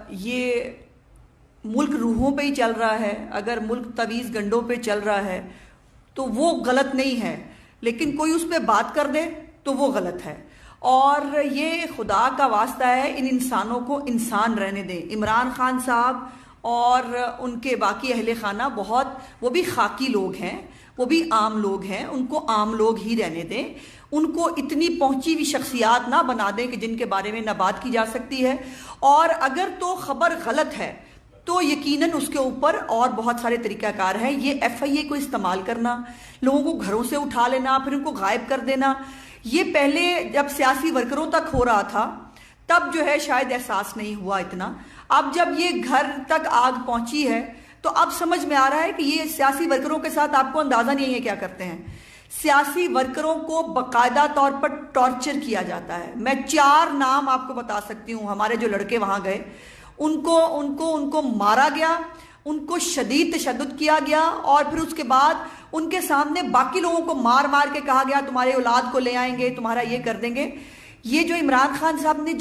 یہ ملک روحوں پہ ہی چل رہا ہے، اگر ملک تویز گنڈوں پہ چل رہا ہے تو وہ غلط نہیں ہے، لیکن کوئی اس پہ بات کر دے تو وہ غلط ہے۔ اور یہ خدا کا واسطہ ہے، ان انسانوں کو انسان رہنے دیں۔ عمران خان صاحب اور ان کے باقی اہل خانہ وہ بھی خاکی لوگ ہیں، وہ بھی عام لوگ ہیں، ان کو عام لوگ ہی رہنے دیں۔ ان کو اتنی پہنچی ہوئی شخصیات نہ بنا دیں کہ جن کے بارے میں نہ بات کی جا سکتی ہے، اور اگر تو خبر غلط ہے تو یقیناً اس کے اوپر اور بہت سارے طریقہ کار ہیں۔ یہ ایف آئی اے کو استعمال کرنا، لوگوں کو گھروں سے اٹھا لینا، پھر ان کو غائب کر دینا، یہ پہلے جب سیاسی ورکروں تک ہو رہا تھا تب جو ہے شاید احساس نہیں ہوا اتنا، اب جب یہ گھر تک آگ پہنچی ہے تو اب سمجھ میں آ رہا ہے کہ یہ سیاسی ورکروں کے ساتھ آپ کو اندازہ نہیں ہے کیا کرتے ہیں۔ سیاسی ورکروں کو باقاعدہ طور پر ٹارچر کیا جاتا ہے۔ میں 4 نام آپ کو بتا سکتی ہوں، ہمارے جو لڑکے وہاں گئے ان کو مارا گیا، ان کو شدید تشدد کیا گیا، اور پھر اس کے بعد ان کے سامنے باقی لوگوں کو مار مار کے کہا گیا تمہارے اولاد کو لے آئیں گے، تمہارا یہ کر دیں گے۔ یہ جو عمران خان صاحب نے